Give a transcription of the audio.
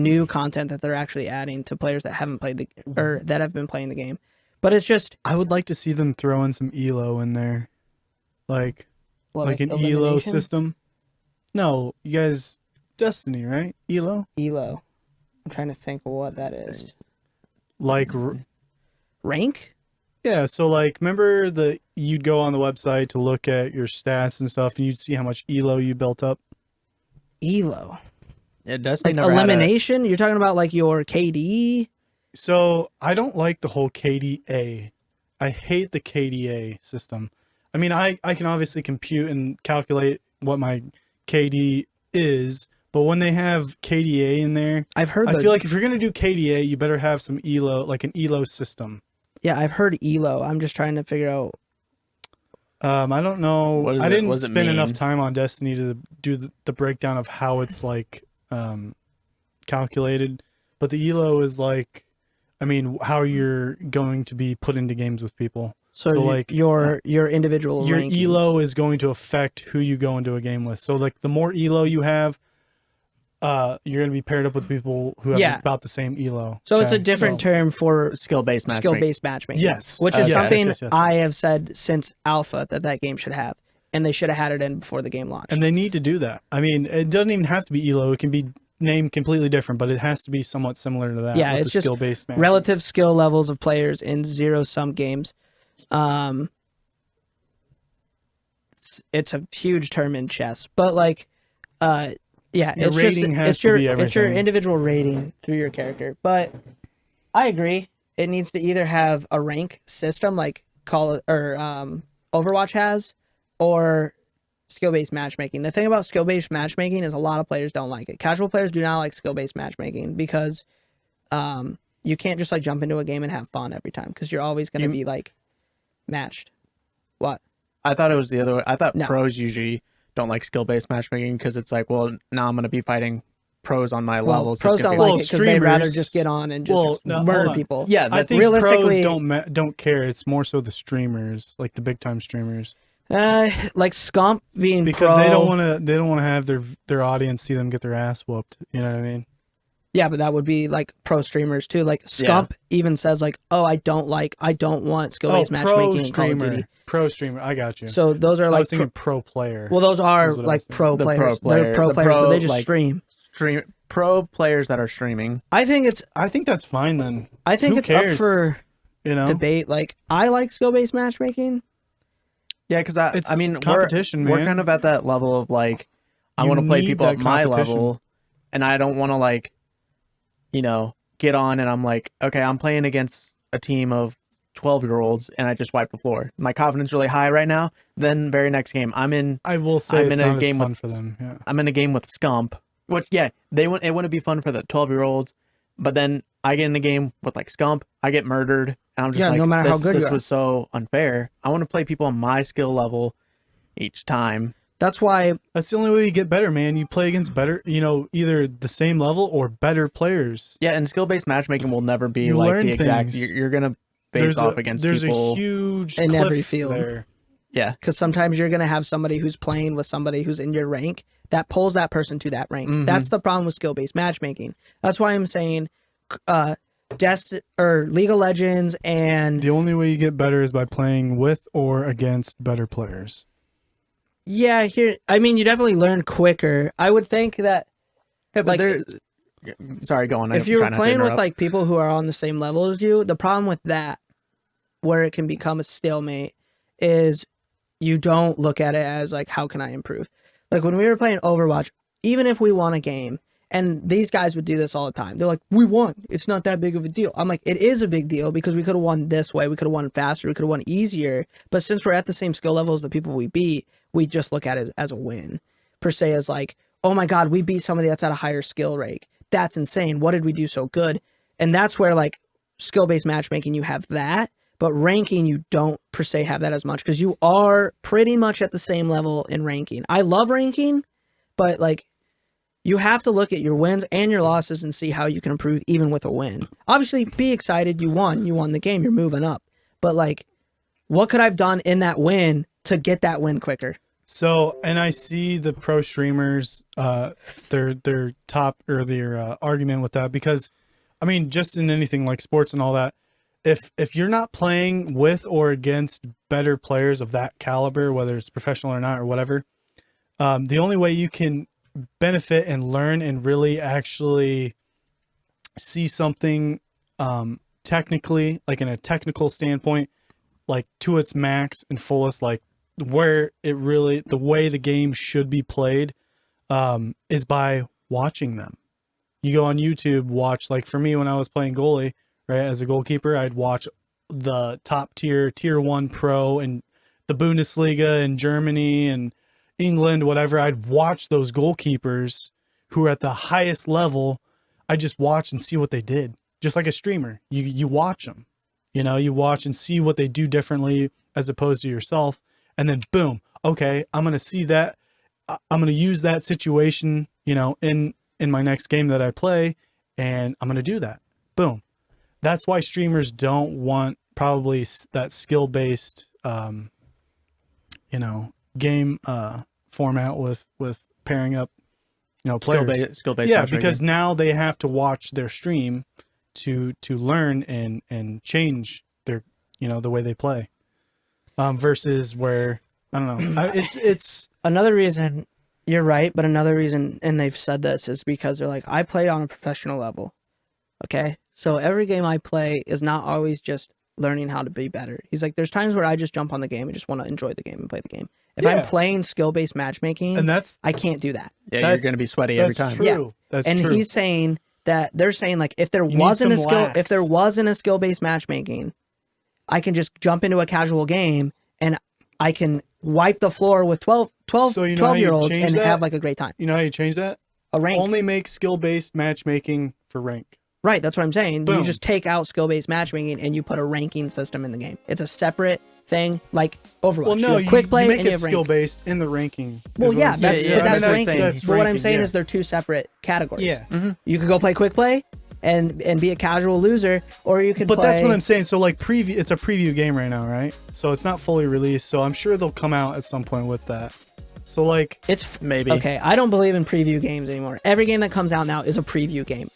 new content that they're actually adding to players that haven't played or that have been playing the game. But it's just I would like to see them throw in some elo in there, like an elo elimination? system. No, you guys, Destiny, right? Elo. Elo. I'm trying to think of what that is. Like, Rank? yeah. So remember you'd go on the website to look at your stats and stuff, and you'd see how much elo you built up. Elo. Yeah, Destiny Like never elimination? You're talking about like your KD? So I don't like the whole KDA. I hate the KDA system. I mean, I can obviously compute and calculate what my KD is, but when they have KDA in there, I feel like if you're going to do KDA, you better have some elo, like an elo system. Yeah, I've heard elo. I'm just trying to figure out. I don't know. I didn't spend enough mean? time on Destiny to do the breakdown of how it's calculated, but the elo is how you're going to be put into games with people. So your individual your ranking. elo is going to affect who you go into a game with. So the more elo you have, you're going to be paired up with people who have about the same elo. So it's a different term for skill-based matchmaking. Yes. Which is something yes. I have said since alpha that game should have. And they should have had it in before the game launched. And they need to do that. I mean, it doesn't even have to be elo. It can be named completely different, but it has to be somewhat similar to that. Yeah, with it's the just skill-based matchmaking. relative skill levels of players in zero-sum games. It's a huge term in chess, but it's your individual rating through your character. But I agree, it needs to either have a rank system like Overwatch has, or skill-based matchmaking. The thing about skill-based matchmaking is a lot of players don't like it. Casual players do not like skill-based matchmaking because you can't just jump into a game and have fun every time because you're always going to be matched. What? I thought it was the other way. I thought pros usually don't like skill-based matchmaking because it's now I'm going to be fighting pros on my level. So pros don't like it because they'd rather just get on and just murder people. Yeah, I think pros don't care. It's more so the streamers, like the big-time streamers. Like Scump being because they don't want to have their audience see them get their ass whooped. You know what I mean? Yeah, but that would be pro streamers too. Like Scump even says oh, I don't want skill-based matchmaking in Call of Duty. Pro streamer, I got you. So those are I was thinking pro player. Well, those are pro players. They're pro players, but they just stream. Pro players that are streaming. I think that's fine then. I think it's cares? Up for debate. I like skill-based matchmaking. Yeah, because I mean, competition, we're kind of at that level of I want to play people at my level, and I don't want to get on and I'm okay, I'm playing against a team of 12-year-olds and I just wipe the floor. My confidence really high right now. Then very next game, I will say it's not as fun for them. Yeah. I'm in a game with Scump, which it wouldn't be fun for the 12-year-olds, but then I get in the game with Scump, I get murdered. And I'm just no matter how good this was so unfair. I want to play people on my skill level each time. That's why. That's the only way you get better, man. You play against better, either the same level or better players. Yeah, and skill-based matchmaking will never be the exact. You're gonna face off against people. There's a huge in cliff every field. There. Yeah, because sometimes you're gonna have somebody who's playing with somebody who's in your rank that pulls that person to that rank. Mm-hmm. That's the problem with skill-based matchmaking. That's why I'm saying. League of Legends and the only way you get better is by playing with or against better players. Yeah, you definitely learn quicker. I would think that. Yeah, but sorry, go on. If you were playing with people who are on the same level as you, the problem with that, where it can become a stalemate, is you don't look at it as how can I improve? When we were playing Overwatch, even if we won a game. And these guys would do this all the time. They're like, we won. It's not that big of a deal. I'm like, it is a big deal because we could have won this way. We could have won faster. We could have won easier. But since we're at the same skill level as the people we beat, we just look at it as a win. Per se, as oh my God, we beat somebody that's at a higher skill rate. That's insane. What did we do so good? And that's where skill-based matchmaking, you have that. But ranking, you don't per se have that as much because you are pretty much at the same level in ranking. I love ranking, but you have to look at your wins and your losses and see how you can improve even with a win. Obviously, be excited. You won the game. You're moving up. But what could I have done in that win to get that win quicker? So, and I see the pro streamers, their top or their argument with that, because, I mean, just in anything like sports and all that, if you're not playing with or against better players of that caliber, whether it's professional or not or whatever, the only way you can benefit and learn and really actually see something technically, like in a technical standpoint, like to its max and fullest, like where it really, the way the game should be played, is by watching them. You go on YouTube, watch, like for me when I was playing goalie, right, as a goalkeeper, I'd watch the top tier 1 pro and the Bundesliga in Germany and England, whatever. I'd watch those goalkeepers who are at the highest level. I just watch and see what they did, just like a streamer. You watch them, you know, you watch and see what they do differently as opposed to yourself. And then boom, okay, I'm going to see that. I'm going to use that situation, you know, in my next game that I play, and I'm going to do that. Boom. That's why streamers don't want probably that skill-based, you know, game format with pairing up, you know, players. Skill-based. Yeah, because now they have to watch their stream to learn and change their, you know, the way they play. Versus where, I don't know, it's another reason. You're right, but another reason, and they've said this, is because they're like, I played on a professional level. Okay, so every game I play is not always just learning how to be better. He's like, there's times where I just jump on the game and just want to enjoy the game and play the game. If I'm playing skill-based matchmaking, and I can't do that. Yeah, you're going to be sweaty every time. True. Yeah, that's and true. he's saying that they're saying like if there wasn't a skill-based matchmaking, I can just jump into a casual game and I can wipe the floor with 12-year-olds and have like a great time. You know how you change that? A rank. Only make skill-based matchmaking for rank. Right, that's what I'm saying. Boom. You just take out skill-based matchmaking and you put a ranking system in the game. It's a separate thing, like Overwatch. Well, no, you quick play you make and you it have rank. skill-based in the ranking. Well, yeah, that's ranking. That's But what I'm saying yeah. is they're two separate categories. Yeah. Mm-hmm. You could go play quick play and be a casual loser, or you could But play... that's what I'm saying. So like it's a preview game right now, right? So it's not fully released. So I'm sure they'll come out at some point with that. So like It's maybe. Okay, I don't believe in preview games anymore. Every game that comes out now is a preview game.